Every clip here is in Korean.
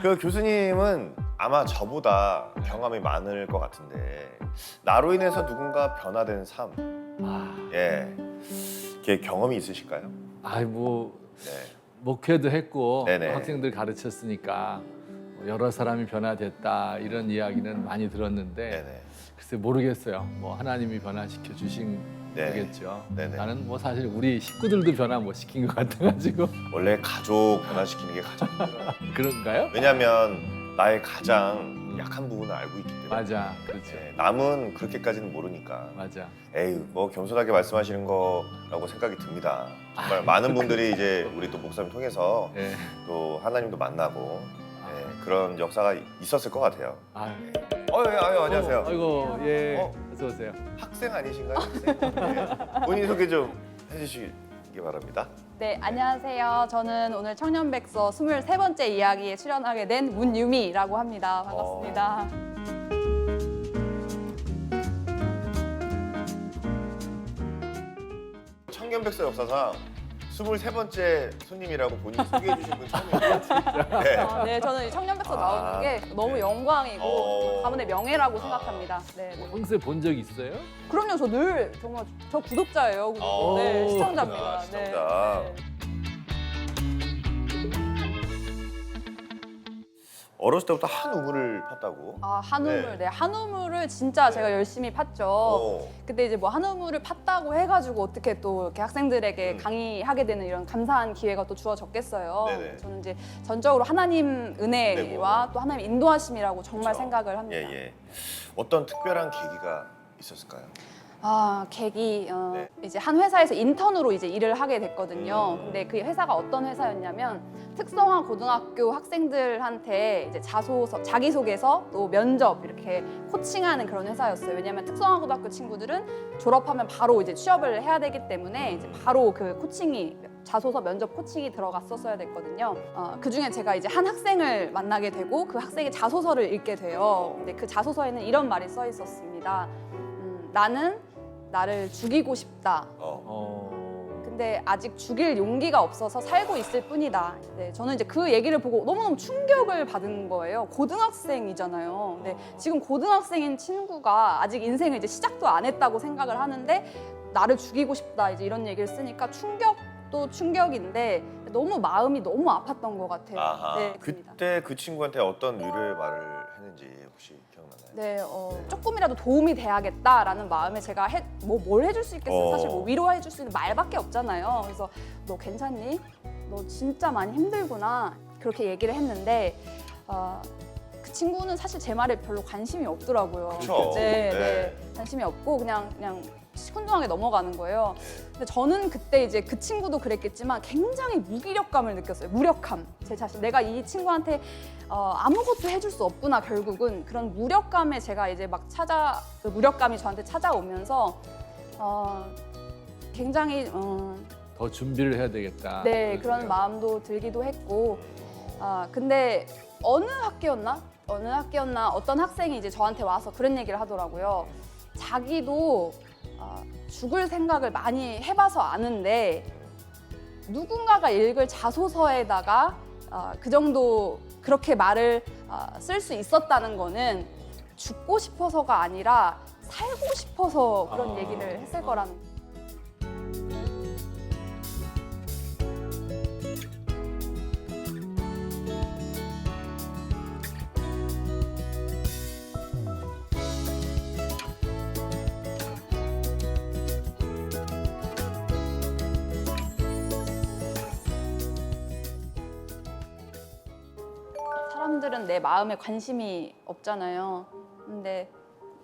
그 교수님은 아마 저보다 경험이 많을 것 같은데 나로 인해서 누군가 변화된 삶, 예, 이게 경험이 있으실까요? 아이 뭐 네, 목회도 했고 네네. 학생들 가르쳤으니까 여러 사람이 변화됐다 이런 이야기는 많이 들었는데 네네. 글쎄 모르겠어요. 뭐 하나님이 변화시켜 주신 네. 거겠죠. 네네. 나는 뭐 사실 우리 식구들도 변화 못 시킨 것 같아가지고 원래 가족 변화시키는 게 가장 힘들어요. 그런가요? 왜냐하면 나의 가장 약한 부분을 알고 있기 때문에. 맞아, 그렇죠. 예, 남은 그렇게까지는 모르니까. 맞아. 에이, 뭐 겸손하게 말씀하시는 거라고 생각이 듭니다. 정말 많은 분들이 이제 우리 또 목사님 통해서 예. 또 하나님도 만나고 예, 그런 역사가 있었을 것 같아요. 아, 예, 안녕하세요. 아이고, 예. 어? 어서 오세요. 학생 아니신가요? 학생? 예. 본인 소개 좀 해주시기 바랍니다. 네, 안녕하세요. 저는 오늘 청년백서 23번째 이야기에 출연하게 된 문유미라고 합니다. 반갑습니다. 청년백서 역사상 23번째 손님이라고 본인이 소개해 주신 분 처음이에요. 네. 네, 저는 이 청년백서 아, 나오는 게 너무 네. 영광이고 가문의 명예라고 생각합니다. 네, 네. 평소에 본 적 있어요? 그럼요, 저 늘 정말 저 구독자예요. 그리고 네, 오. 시청자입니다. 아, 시청자. 네. 어렸을 때부터 한 우물을 팠다고. 아, 한우물. 네. 네, 한우물을 진짜 제가 열심히 팠죠. 오. 근데 이제 뭐 한우물을 팠다고 해가지고 어떻게 또 이렇게 학생들에게 강의하게 되는 이런 감사한 기회가 또 주어졌겠어요. 네네. 저는 이제 전적으로 하나님 은혜와 또 하나님 인도하심이라고 정말 그렇죠. 생각을 합니다. 예. 어떤 특별한 계기가 있었을까요? 아, 계기 네. 이제 한 회사에서 인턴으로 이제 일을 하게 됐거든요. 음. 근데 그 회사가 어떤 회사였냐면 특성화 고등학교 학생들한테 이제 자기소개서 또 면접 이렇게 코칭하는 그런 회사였어요. 왜냐하면 특성화 고등학교 친구들은 졸업하면 바로 이제 취업을 해야 되기 때문에 이제 바로 그 코칭이 자소서 면접 코칭이 들어갔었어야 됐거든요. 그 중에 제가 이제 한 학생을 만나게 되고 그 학생의 자소서를 읽게 돼요. 근데 그 자소서에는 이런 말이 써 있었습니다. 나는 나를 죽이고 싶다. 근데 아직 죽일 용기가 없어서 살고 있을 뿐이다. 네, 저는 이제 그 얘기를 보고 너무너무 충격을 받은 거예요. 고등학생이잖아요. 네, 지금 고등학생인 친구가 아직 인생을 이제 시작도 안 했다고 생각을 하는데 나를 죽이고 싶다. 이제 이런 얘기를 쓰니까 충격도 충격인데 너무 마음이 너무 아팠던 것 같아요. 아하. 네, 그렇습니다. 그때 그 친구한테 어떤 위로의 말을 했는지 혹시 기억나나요? 네, 조금이라도 도움이 돼야겠다라는 마음에 제가 뭘 해줄 수 있겠어요. 사실 뭐 위로해줄 수 있는 말밖에 없잖아요. 그래서 너 괜찮니? 너 진짜 많이 힘들구나. 그렇게 얘기를 했는데 그 친구는 사실 제 말에 별로 관심이 없더라고요. 그쵸. 네. 관심이 없고 그냥 시큰둥하게 넘어가는 거예요. 근데 저는 그때 이제 그 친구도 그랬겠지만 굉장히 무기력감을 느꼈어요. 무력감. 제 자신. 내가 이 친구한테 아무것도 해줄 수 없구나. 결국은 그런 무력감에 제가 이제 막 그 무력감이 저한테 찾아오면서 굉장히 더 준비를 해야 되겠다. 네, 그런 마음도 들기도 했고 근데 어느 학기였나 어떤 학생이 이제 저한테 와서 그런 얘기를 하더라고요. 자기도 죽을 생각을 많이 해봐서 아는데 누군가가 읽을 자소서에다가 그 정도 그렇게 말을 쓸 수 있었다는 거는 죽고 싶어서가 아니라 살고 싶어서 그런 얘기를 했을 거라는 사람들은 내 마음에 관심이 없잖아요. 근데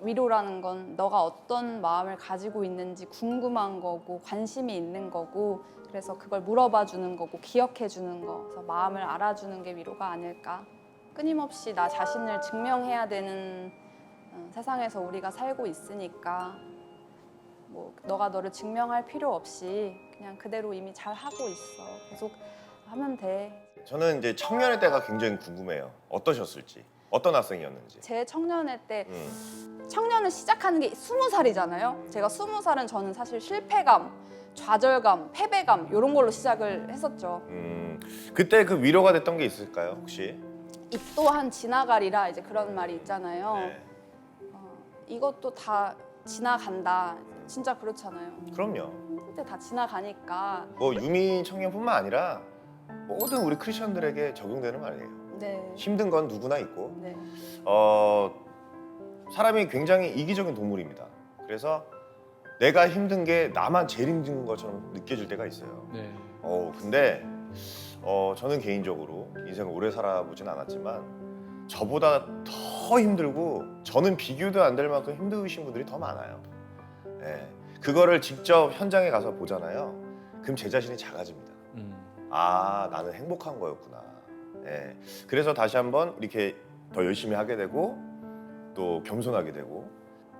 위로라는 건 너가 어떤 마음을 가지고 있는지 궁금한 거고 관심이 있는 거고 그래서 그걸 물어봐 주는 거고 기억해 주는 거. 그래서 마음을 알아주는 게 위로가 아닐까. 끊임없이 나 자신을 증명해야 되는 세상에서 우리가 살고 있으니까 뭐 너가 너를 증명할 필요 없이 그냥 그대로 이미 잘 하고 있어. 계속 하면 돼. 저는 이제 청년의 때가 굉장히 궁금해요. 어떠셨을지, 어떤 학생이었는지. 제 청년회 때 청년을 시작하는 게 20살이잖아요. 제가 20살은 저는 사실 실패감, 좌절감, 패배감 이런 걸로 시작을 했었죠. 그때 그 위로가 됐던 게 있을까요, 혹시? 이 또한 지나가리라 이제 그런 말이 있잖아요. 네. 이것도 다 지나간다. 진짜 그렇잖아요. 그럼요. 근데 다 지나가니까. 뭐 유민 청년뿐만 아니라 모든 우리 크리스천들에게 적용되는 말이에요. 네. 힘든 건 누구나 있고 네. 사람이 굉장히 이기적인 동물입니다. 그래서 내가 힘든 게 나만 제일 힘든 것처럼 느껴질 때가 있어요. 네. 근데 저는 개인적으로 인생을 오래 살아보진 않았지만 저보다 더 힘들고 저는 비교도 안 될 만큼 힘드신 분들이 더 많아요. 예. 그거를 직접 현장에 가서 보잖아요. 그럼 제 자신이 작아집니다. 아, 나는 행복한 거였구나. 예. 그래서 다시 한번 이렇게 더 열심히 하게 되고 또 겸손하게 되고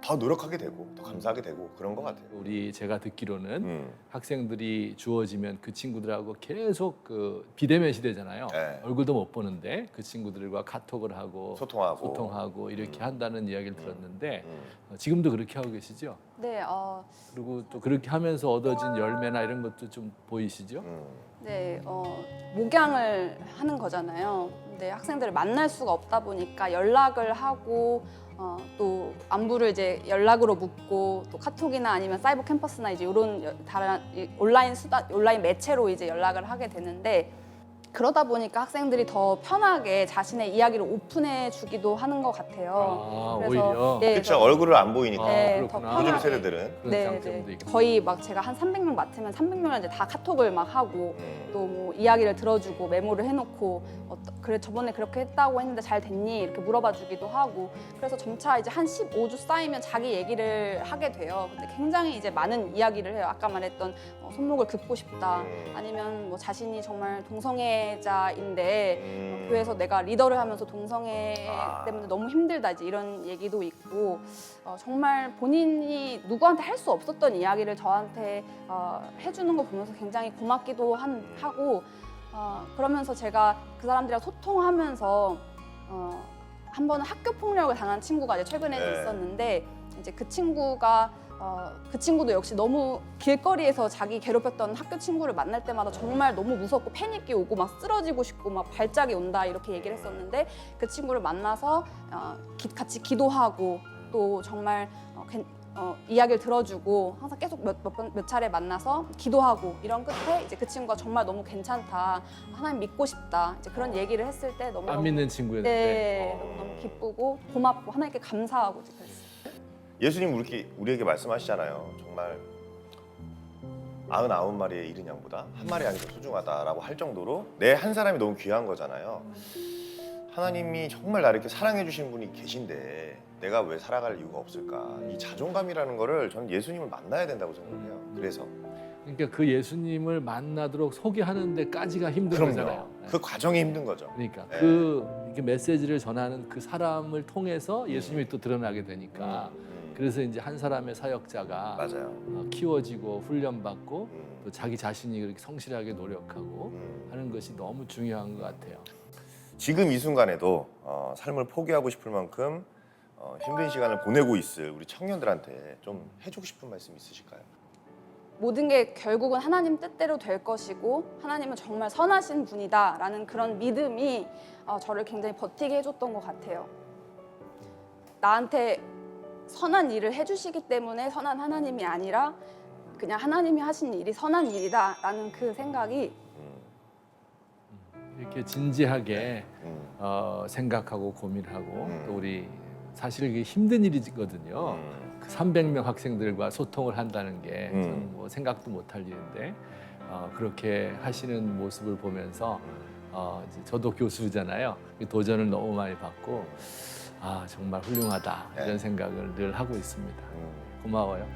더 노력하게 되고 더 감사하게 되고 그런 것 같아요. 제가 듣기로는 학생들이 주어지면 그 친구들하고 계속 그 비대면 시대잖아요. 네. 얼굴도 못 보는데 그 친구들과 카톡을 하고 소통하고 이렇게 한다는 이야기를 들었는데 음. 지금도 그렇게 하고 계시죠? 네. 그리고 또 그렇게 하면서 얻어진 열매나 이런 것도 좀 보이시죠? 네, 목양을 하는 거잖아요. 근데 학생들을 만날 수가 없다 보니까 연락을 하고 또 안부를 이제 연락으로 묻고 또 카톡이나 아니면 사이버 캠퍼스나 이제 이런 다른 온라인 매체로 이제 연락을 하게 되는데 그러다 보니까 학생들이 더 편하게 자신의 이야기를 오픈해 주기도 하는 것 같아요. 오히려 네, 그렇죠. 얼굴을 안 보이니까. 네, 그렇구나. 더 요즘 편하게. 세대들은. 그런 네, 장점도 네. 있고. 거의 막 제가 한 300명 맡으면 300명을 이제 다 카톡을 막 하고 또 뭐 이야기를 들어주고 메모를 해놓고 그래 저번에 그렇게 했다고 했는데 잘 됐니 이렇게 물어봐 주기도 하고 그래서 점차 이제 한 15주 쌓이면 자기 얘기를 하게 돼요. 근데 굉장히 이제 많은 이야기를 해요. 아까 말했던 손목을 긋고 싶다 아니면 뭐 자신이 정말 동성애자인데 교회에서 내가 리더를 하면서 동성애 때문에 너무 힘들다 이제 이런 얘기도 있고 정말 본인이 누구한테 할 수 없었던 이야기를 저한테 해주는 거 보면서 굉장히 고맙기도 하고 그러면서 제가 그 사람들이랑 소통하면서 한 번은 학교 폭력을 당한 친구가 이제 최근에 네. 있었는데 이제 그 친구가 그 친구도 역시 너무 길거리에서 자기 괴롭혔던 학교 친구를 만날 때마다 정말 너무 무섭고 패닉이 오고 막 쓰러지고 싶고 막 발작이 온다 이렇게 얘기를 했었는데 그 친구를 만나서 같이 기도하고 또 정말 이야기를 들어주고 항상 계속 몇 차례 만나서 기도하고 이런 끝에 이제 그 친구가 정말 너무 괜찮다 하나님 믿고 싶다 이제 그런 얘기를 했을 때 너무 안 믿는 친구였는데 네, 너무 기쁘고 고맙고 하나님께 감사하고 이제 그랬어요. 예수님 우리에게 말씀하시잖아요. 정말 99마리의 이른 양보다 한 마리 양이 더 소중하다라고 할 정도로 내 한 사람이 너무 귀한 거잖아요. 하나님이 정말 나를 이렇게 사랑해 주신 분이 계신데 내가 왜 살아갈 이유가 없을까? 이 자존감이라는 거를 저는 예수님을 만나야 된다고 생각을 해요. 그래서 그러니까 그 예수님을 만나도록 소개하는 데까지가 힘든 거잖아요. 그 과정이 힘든 거죠. 그러니까 네. 이렇게 메시지를 전하는 그 사람을 통해서 예수님이 또 드러나게 되니까 그래서 이제 한 사람의 사역자가 맞아요. 키워지고 훈련받고 음. 또 자기 자신이 그렇게 성실하게 노력하고 하는 것이 너무 중요한 것 같아요. 지금 이 순간에도 삶을 포기하고 싶을 만큼 힘든 시간을 보내고 있을 우리 청년들한테 좀 해주고 싶은 말씀 있으실까요? 모든 게 결국은 하나님 뜻대로 될 것이고 하나님은 정말 선하신 분이다라는 그런 믿음이 저를 굉장히 버티게 해줬던 것 같아요. 나한테 선한 일을 해주시기 때문에 선한 하나님이 아니라 그냥 하나님이 하신 일이 선한 일이다라는 그 생각이 이렇게 진지하게 생각하고 고민하고 또 우리 사실 이게 힘든 일이거든요. 그 300명 학생들과 소통을 한다는 게 저는 뭐 생각도 못할 일인데 그렇게 하시는 모습을 보면서 이제 저도 교수잖아요. 도전을 너무 많이 받고 정말 훌륭하다 이런 생각을 늘 하고 있습니다. 고마워요.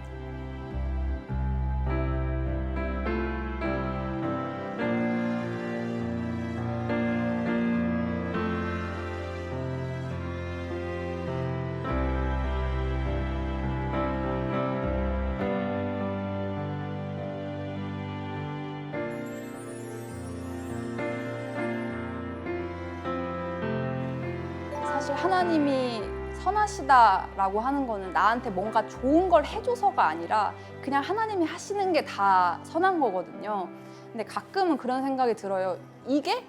사실 하나님이 선하시다라고 하는 거는 나한테 뭔가 좋은 걸 해줘서가 아니라 그냥 하나님이 하시는 게 다 선한 거거든요. 근데 가끔은 그런 생각이 들어요. 이게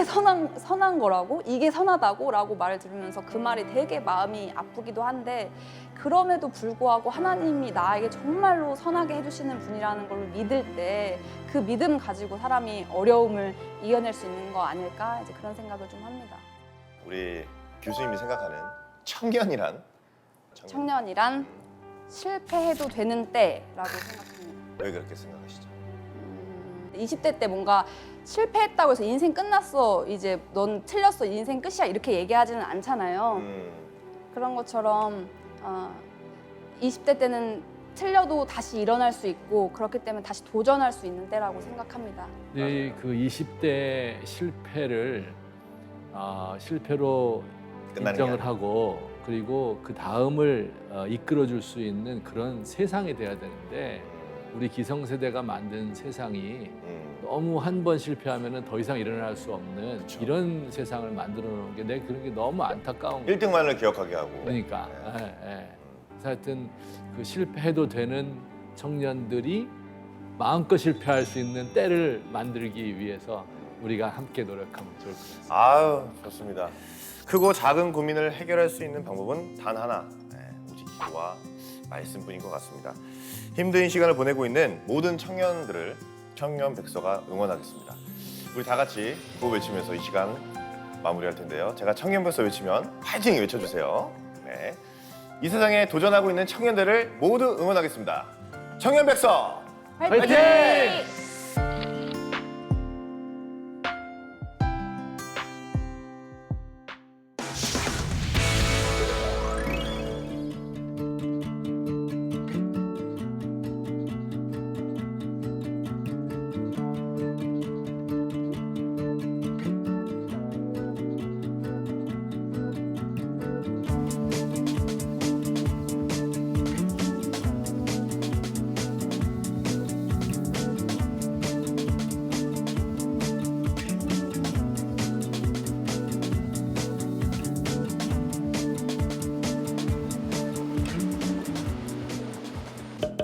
선한 거라고? 이게 선하다고? 라고 말을 들으면서 그 말이 되게 마음이 아프기도 한데 그럼에도 불구하고 하나님이 나에게 정말로 선하게 해주시는 분이라는 걸 믿을 때 그 믿음 가지고 사람이 어려움을 이겨낼 수 있는 거 아닐까? 이제 그런 생각을 좀 합니다. 우리 교수님이 생각하는 청년이란? 청년이란 실패해도 되는 때라고 생각합니다. 왜 그렇게 생각하시죠? 20대 때 뭔가 실패했다고 해서 인생 끝났어, 이제 넌 틀렸어, 인생 끝이야 이렇게 얘기하지는 않잖아요. 그런 것처럼 20대 때는 틀려도 다시 일어날 수 있고 그렇기 때문에 다시 도전할 수 있는 때라고 생각합니다. 네, 그 20대 실패를 실패로 끝나는 게 인정을 아니라. 하고 그리고 그 다음을 이끌어줄 수 있는 그런 세상이 돼야 되는데 우리 기성세대가 만든 세상이 너무 한 번 실패하면 더 이상 일어날 수 없는 그쵸. 이런 세상을 만들어 놓은 게 내가 그런 게 너무 안타까운 거예요. 1등만을 기억하게 하고. 그러니까 그래서 하여튼 그 실패해도 되는 청년들이 마음껏 실패할 수 있는 때를 만들기 위해서 우리가 함께 노력하면 좋을 것 같습니다. 아유, 좋습니다. 크고 작은 고민을 해결할 수 있는 방법은 단 하나, 오직 기도와 말씀뿐인 것 같습니다. 힘든 시간을 보내고 있는 모든 청년들을 청년 백서가 응원하겠습니다. 우리 다 같이 구호 외치면서 이 시간 마무리할 텐데요. 제가 청년 백서 외치면 파이팅 외쳐주세요. 네. 이 세상에 도전하고 있는 청년들을 모두 응원하겠습니다. 청년 백서 화이팅!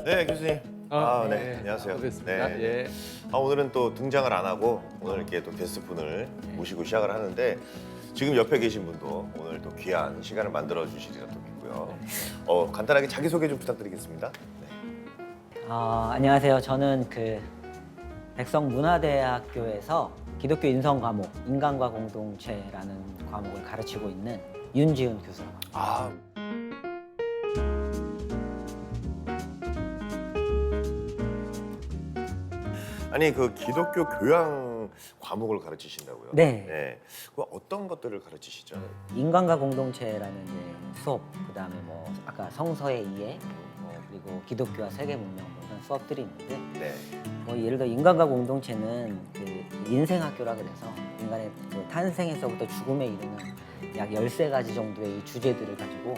네, 교수님. 네, 안녕하세요. 반갑습니다. 네. 예. 오늘은 또 등장을 안 하고 오늘 이렇게 또 게스트분을 모시고 시작을 하는데 지금 옆에 계신 분도 오늘 또 귀한 시간을 만들어 주시리라 또 믿고요. 간단하게 자기 소개 좀 부탁드리겠습니다. 네. 안녕하세요. 저는 그 백성문화대학교에서 기독교 인성 과목 인간과 공동체라는 과목을 가르치고 있는 윤지은 교수라고 합니다. 아, 아니 그 기독교 교양 과목을 가르치신다고요? 네. 그 어떤 것들을 가르치시죠? 인간과 공동체라는 이제 수업, 그다음에 뭐 아까 성서의 이해, 그리고 기독교와 세계 문명 뭐 이런 수업들이 있는데 네. 뭐 예를 들어 인간과 공동체는 그 인생학교라 그래서 인간의 그 탄생에서부터 죽음에 이르는 약 13가지 정도의 이 주제들을 가지고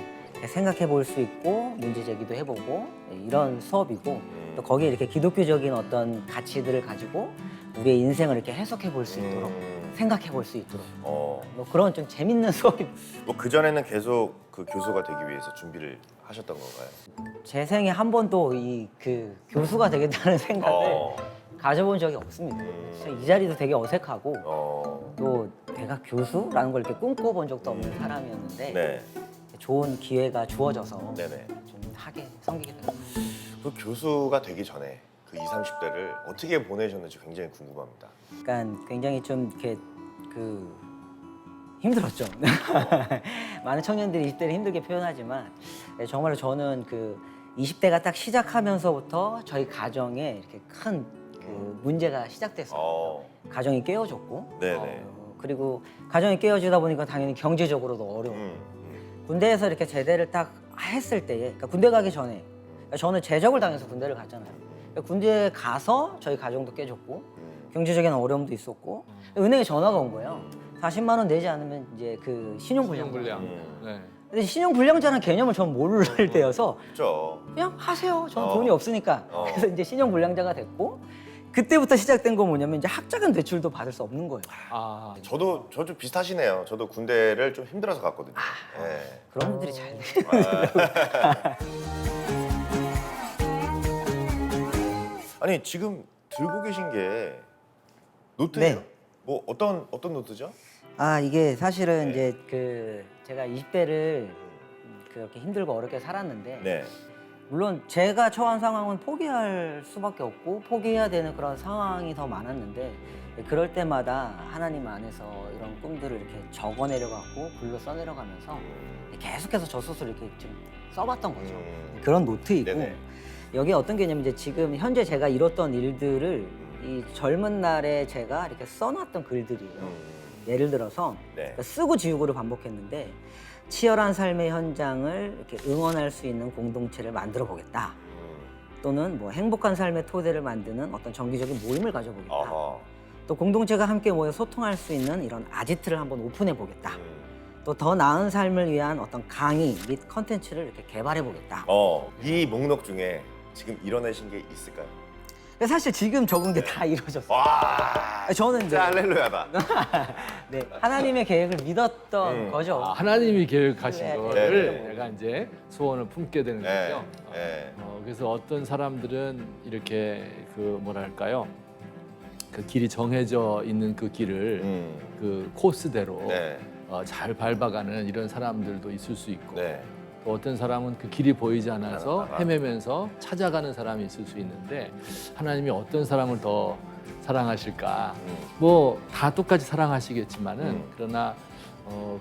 생각해 볼 수 있고 문제 제기도 해보고 이런 수업이고 또 거기에 이렇게 기독교적인 어떤 가치들을 가지고 우리의 인생을 이렇게 해석해 볼 수 있도록 생각해 볼 수 있도록 뭐 그런 좀 재밌는 수업입니다. 뭐 그전에는 계속 그 교수가 되기 위해서 준비를 하셨던 건가요? 제 생에 한 번도 이 그 교수가 되겠다는 생각을 어. 가져본 적이 없습니다. 진짜 이 자리도 되게 어색하고 어. 또 내가 교수라는 걸 이렇게 꿈꿔본 적도 없는 사람이었는데 네. 좋은 기회가 주어져서 네네. 좀 하게 섬기게 된 것 같아요. 그 교수가 되기 전에 그 20, 30대를 어떻게 보내셨는지 굉장히 궁금합니다. 그러니까 굉장히 좀 이렇게 그 힘들었죠. 많은 청년들이 20대를 힘들게 표현하지만 정말로 저는 그 20대가 딱 시작하면서부터 저희 가정에 이렇게 큰 그 문제가 시작됐어요. 가정이 깨어졌고 네네. 그리고 가정이 깨어지다 보니까 당연히 경제적으로도 어려워. 군대에서 이렇게 제대를 딱 했을 때에, 그러니까 군대 가기 전에, 그러니까 저는 제적을 당해서 군대를 갔잖아요. 그러니까 군대에 가서 저희 가정도 깨졌고, 경제적인 어려움도 있었고, 은행에 전화가 온 거예요. 40만 원 내지 않으면 이제 그 신용불량. 네. 근데 신용불량자라는 개념을 전 모를 때여서 그렇죠. 그냥 하세요. 저는 어. 돈이 없으니까. 어. 그래서 이제 신용불량자가 됐고, 그때부터 시작된 건 뭐냐면 이제 학자금 대출도 받을 수 없는 거예요. 저도 비슷하시네요. 저도 군대를 좀 힘들어서 갔거든요. 네. 그런 분들이 잘 돼. 아니 지금 들고 계신 게 노트예요? 네. 뭐 어떤 노트죠? 아 이게 사실은 네. 이제 그 제가 20대를 그렇게 힘들고 어렵게 살았는데 네. 물론 제가 처한 상황은 포기할 수밖에 없고 포기해야 되는 그런 상황이 더 많았는데 그럴 때마다 하나님 안에서 이런 꿈들을 이렇게 적어내려가고 글로 써내려가면서 계속해서 저 스스로 이렇게 좀 써봤던 거죠. 그런 노트이고 네네. 여기에 어떤 게 있냐면 이제 지금 현재 제가 이뤘던 일들을 이 젊은 날에 제가 이렇게 써놨던 글들이에요. 예를 들어서 네. 쓰고 지우고를 반복했는데 치열한 삶의 현장을 이렇게 응원할 수 있는 공동체를 만들어 보겠다. 또는 뭐 행복한 삶의 토대를 만드는 어떤 정기적인 모임을 가져보겠다. 어허. 또 공동체가 함께 모여 소통할 수 있는 이런 아지트를 한번 오픈해 보겠다. 또 더 나은 삶을 위한 어떤 강의 및 컨텐츠를 이렇게 개발해 보겠다. 이 목록 중에 지금 이뤄내신 게 있을까요? 사실 지금 적은 게 다 이루어졌어요. 와. 저는 이제 진짜 할렐루야다. 네, 하나님의 계획을 믿었던 거죠. 하나님이 계획하신 네. 거를 네. 내가 이제 소원을 품게 되는 네. 거죠. 네. 그래서 어떤 사람들은 이렇게 그 뭐랄까요, 그 길이 정해져 있는 그 길을 그 코스대로 네. 잘 밟아가는 이런 사람들도 있을 수 있고, 네. 또 어떤 사람은 그 길이 보이지 않아서 하다가. 헤매면서 찾아가는 사람이 있을 수 있는데, 하나님이 어떤 사람을 더 사랑하실까? 뭐 다 똑같이 사랑하시겠지만은 그러나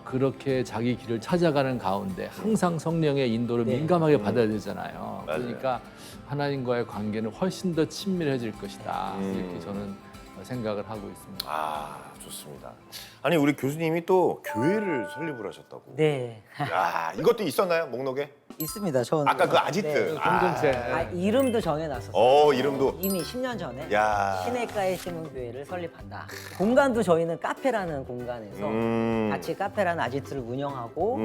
그렇게 자기 길을 찾아가는 가운데 항상 성령의 인도를 네. 민감하게 받아야 되잖아요. 맞아요. 그러니까 하나님과의 관계는 훨씬 더 친밀해질 것이다. 이렇게 저는 생각을 하고 있습니다. 아, 좋습니다. 아니, 우리 교수님이 또 교회를 설립을 하셨다고. 네, 야, 이것도 있었나요? 목록에? 있습니다. 저는 아까 그 아지트. 네. 공동체. 이름도 정해놨었어요. 이름도. 이미 10년 전에 야. 시내가에 심은 교회를 설립한다. 공간도 저희는 카페라는 공간에서 같이 카페라는 아지트를 운영하고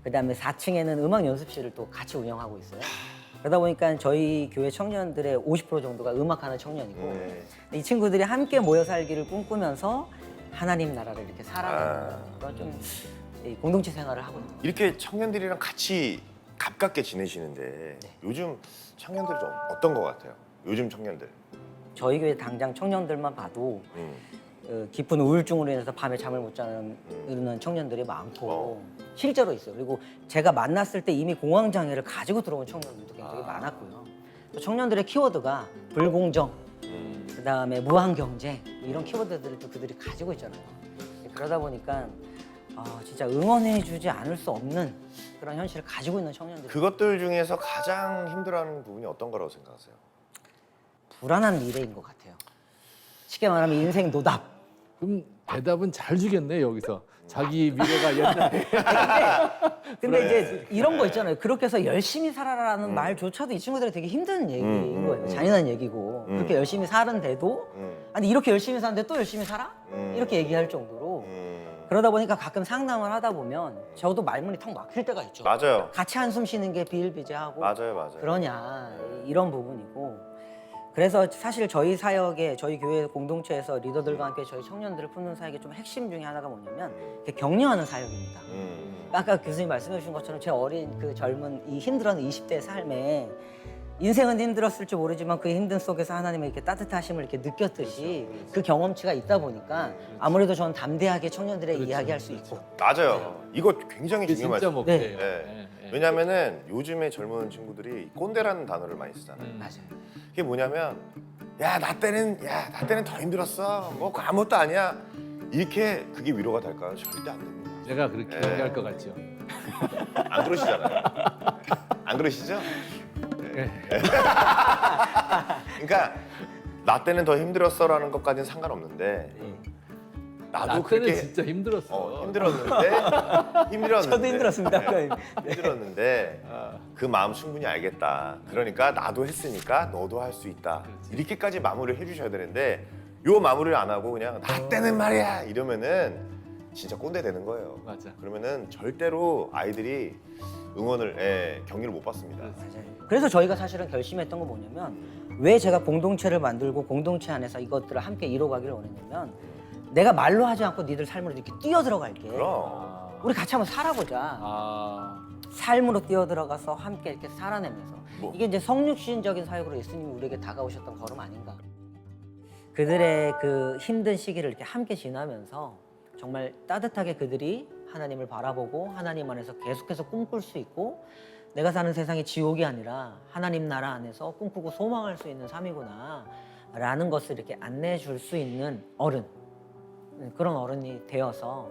그다음에 4층에는 음악 연습실을 또 같이 운영하고 있어요. 그러다 보니까 저희 교회 청년들의 50% 정도가 음악하는 청년이고 이 친구들이 함께 모여 살기를 꿈꾸면서 하나님 나라를 이렇게 살아가는 그런 좀 공동체 생활을 하고 있는 거예요. 이렇게 청년들이랑 같이 가깝게 지내시는데 요즘 청년들이 좀 어떤 것 같아요? 요즘 청년들. 저희 교회 당장 청년들만 봐도 깊은 우울증으로 인해서 밤에 잠을 못 자는 이러는 청년들이 많고 실제로 있어요. 그리고 제가 만났을 때 이미 공황장애를 가지고 들어온 청년들도 굉장히 많았고요. 또 청년들의 키워드가 불공정, 그다음에 무한경제 이런 키워드들을 또 그들이 가지고 있잖아요. 그러다 보니까 진짜 응원해주지 않을 수 없는 그런 현실을 가지고 있는 청년들. 그것들 중에서 가장 힘들어하는 부분이 어떤 거라고 생각하세요? 불안한 미래인 것 같아요. 쉽게 말하면 인생 노답. 그럼 대답은 잘 주겠네 여기서. 자기 미래가 옛날에 근데 이제 이런 거 있잖아요. 그렇게 해서 열심히 살아라는 말조차도 이 친구들이 되게 힘든 얘기인 거예요. 잔인한 얘기고. 그렇게 열심히 사는데도 아니 이렇게 열심히 사는데 또 열심히 살아? 이렇게 얘기할 정도로 그러다 보니까 가끔 상담을 하다 보면 저도 말문이 턱 막힐 때가 있죠. 맞아요. 같이 한숨 쉬는 게 비일비재하고 맞아요. 그러냐 이런 부분이고 그래서 사실 저희 사역에 저희 교회 공동체에서 리더들과 함께 저희 청년들을 품는 사역의 좀 핵심 중에 하나가 뭐냐면 이렇게 격려하는 사역입니다. 아까 교수님 말씀해 주신 것처럼 제 어린 그 젊은 이 힘들어하는 20대 삶에 인생은 힘들었을지 모르지만 그 힘든 속에서 하나님의 이렇게 따뜻하심을 이렇게 느꼈듯이 그 경험치가 있다 보니까 아무래도 저는 담대하게 청년들의 이야기할 수 있고 맞아요. 이거 굉장히 이게 중요한 진짜 말씀. 목표예요. 네. 왜냐면은 요즘에 젊은 친구들이 꼰대라는 단어를 많이 쓰잖아요. 맞아요. 그게 뭐냐면 야 나 때는 더 힘들었어. 뭐 그거 아무것도 아니야. 이렇게 그게 위로가 될까요? 절대 안 됩니다. 제가 그렇게 네. 얘기할 것 같죠. 안 그러시잖아요. 안 그러시죠? 네. 그러니까 나 때는 더 힘들었어라는 것까지는 상관없는데 나도 나 때는 그렇게 진짜 힘들었어. 힘들었는데 저도 힘들었습니다. 힘들었는데 그 마음 충분히 알겠다. 그러니까 나도 했으니까 너도 할 수 있다. 이렇게까지 마무리를 해주셔야 되는데 요 마무리를 안 하고 그냥 나 때는 말이야 이러면은 진짜 꼰대 되는 거예요. 맞아. 그러면은 절대로 아이들이 응원을 격려를 못 받습니다. 맞아요. 그래서 저희가 사실은 결심했던 건 뭐냐면 왜 제가 공동체를 만들고 공동체 안에서 이것들을 함께 이뤄가기를 원했냐면 내가 말로 하지 않고 니들 삶으로 이렇게 뛰어들어갈게. 그럼 우리 같이 한번 살아보자. 삶으로 뛰어들어가서 함께 이렇게 살아내면서 뭐. 이게 이제 성육신적인 사역으로 예수님이 우리에게 다가오셨던 걸음 아닌가. 그들의 그 힘든 시기를 이렇게 함께 지나면서 정말 따뜻하게 그들이 하나님을 바라보고 하나님 안에서 계속해서 꿈꿀 수 있고 내가 사는 세상이 지옥이 아니라 하나님 나라 안에서 꿈꾸고 소망할 수 있는 삶이구나 라는 것을 이렇게 안내해 줄 수 있는 어른, 그런 어른이 되어서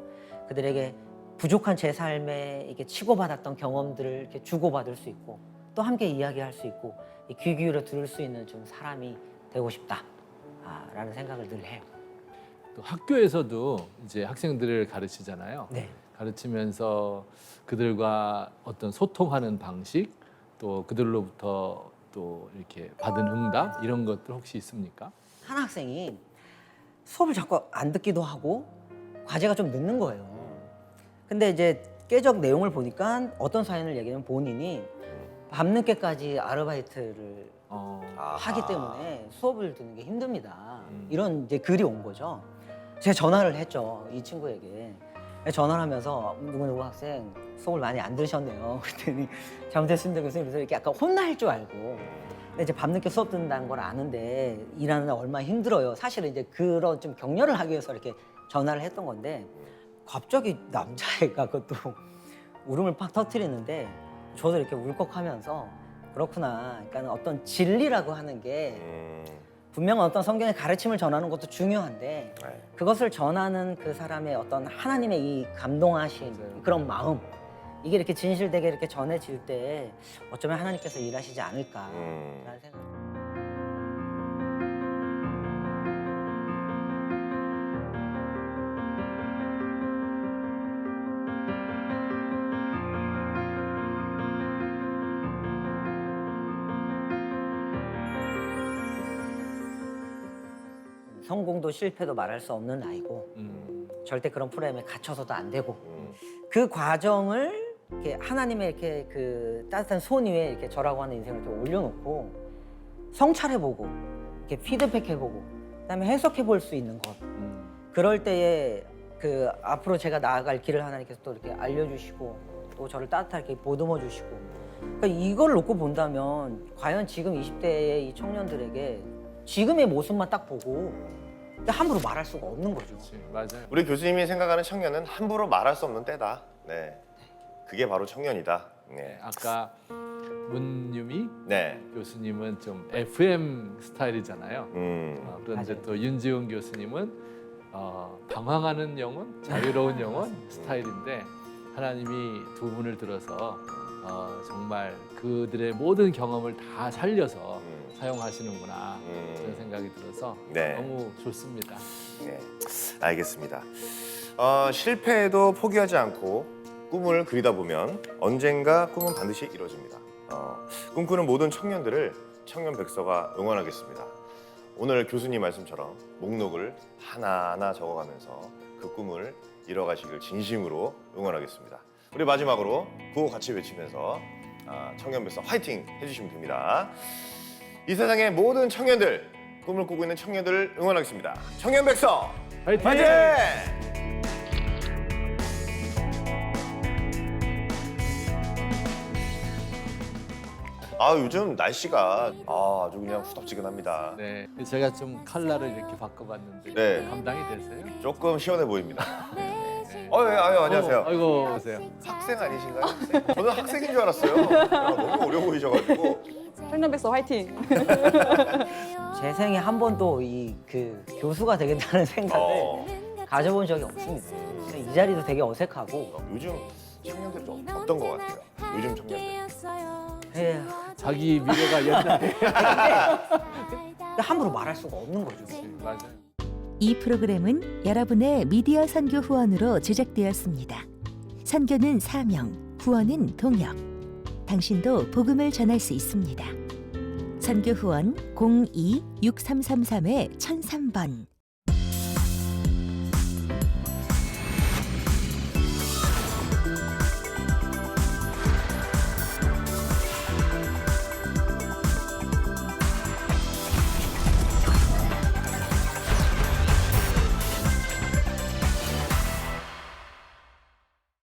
그들에게 부족한 제 삶에 이렇게 치고받았던 경험들을 이렇게 주고받을 수 있고 또 함께 이야기할 수 있고 귀 기울여 들을 수 있는 좀 사람이 되고 싶다 라는 생각을 늘 해요. 또 학교에서도 이제 학생들을 가르치잖아요. 네. 가르치면서 그들과 어떤 소통하는 방식, 또 그들로부터 또 이렇게 받은 응답 이런 것들 혹시 있습니까? 한 학생이 수업을 자꾸 안 듣기도 하고 과제가 좀 늦는 거예요. 근데 이제 깨적 내용을 보니까 어떤 사연을 얘기하면 본인이 밤늦게까지 아르바이트를 하기 때문에 수업을 듣는 게 힘듭니다. 이런 이제 글이 온 거죠. 제가 전화를 했죠, 이 친구에게. 전화를 하면서 누구누구 학생 수업을 많이 안 들으셨네요. 그랬더니 잘못했습니다 교수님. 그래서 이렇게 약간 혼날 줄 알고. 근데 이제 밤늦게 수업 듣는다는 걸 아는데 일하는 날 얼마나 힘들어요. 사실은 이제 그런 좀 격려를 하기 위해서 이렇게 전화를 했던 건데 갑자기 남자애가 그것도 울음을 팍 터뜨리는데 저도 이렇게 울컥하면서 그렇구나. 그러니까 어떤 진리라고 하는 게 분명 어떤 성경의 가르침을 전하는 것도 중요한데 그것을 전하는 그 사람의 어떤 하나님의 이 감동하신 그런 마음 이게 이렇게 진실되게 이렇게 전해질 때 어쩌면 하나님께서 일하시지 않을까라는 생각. 성공도 실패도 말할 수 없는 나이고 절대 그런 프레임에 갇혀서도 안 되고 그 과정을 이렇게 하나님의 이렇게 그 따뜻한 손 위에 이렇게 저라고 하는 인생을 이렇게 올려놓고 성찰해보고 이렇게 피드백해보고 그다음에 해석해볼 수 있는 것. 그럴 때에 그 앞으로 제가 나아갈 길을 하나님께서 또 이렇게 알려주시고 또 저를 따뜻하게 보듬어주시고. 그러니까 이걸 놓고 본다면 과연 지금 20대의 이 청년들에게 지금의 모습만 딱 보고 함부로 말할 수가 없는 거죠. 그렇지, 맞아요. 우리 교수님이 생각하는 청년은 함부로 말할 수 없는 때다. 네, 그게 바로 청년이다. 네, 아까 문유미 네, 교수님은 좀 FM 스타일이잖아요. 그런데 맞아요. 또 윤지훈 교수님은 방황하는 영혼, 자유로운 영혼 스타일인데 하나님이 두 분을 들어서 정말 그들의 모든 경험을 다 살려서 사용하시는구나 그런 생각이 들어서 네. 너무 좋습니다. 네, 알겠습니다. 실패에도 포기하지 않고 꿈을 그리다 보면 언젠가 꿈은 반드시 이루어집니다. 꿈꾸는 모든 청년들을 청년 백서가 응원하겠습니다. 오늘 교수님 말씀처럼 목록을 하나하나 적어가면서 그 꿈을 이뤄가시길 진심으로 응원하겠습니다. 우리 마지막으로 구호 같이 외치면서 청년 백서 화이팅 해주시면 됩니다. 이 세상의 모든 청년들, 꿈을 꾸고 있는 청년들을 응원하겠습니다. 청년 백서 화이팅! 화이팅! 요즘 날씨가 아주 그냥 후덥지근합니다. 네, 제가 좀 컬러를 이렇게 바꿔봤는데 네. 감당이 되세요? 조금 시원해 보입니다. 안녕하세요. 아이고 오세요. 학생 아니신가요? 학생? 저는 학생인 줄 알았어요. 너무 어려 보이셔가지고. 청년백서 화이팅! 제 생에 한 번도 이 그 교수가 되겠다는 생각을 가져본 적이 없습니다. 이 자리도 되게 어색하고 요즘 청년들 좀 어떤 것 같아요? 요즘 청년들. 에휴, 자기 미래가 옛날에 함부로 말할 수가 없는 거죠. 맞아요. 이 프로그램은 여러분의 미디어 선교 후원으로 제작되었습니다. 선교는 사명, 후원은 동역. 당신도 복음을 전할 수 있습니다. 선교 후원 02-6333-1003번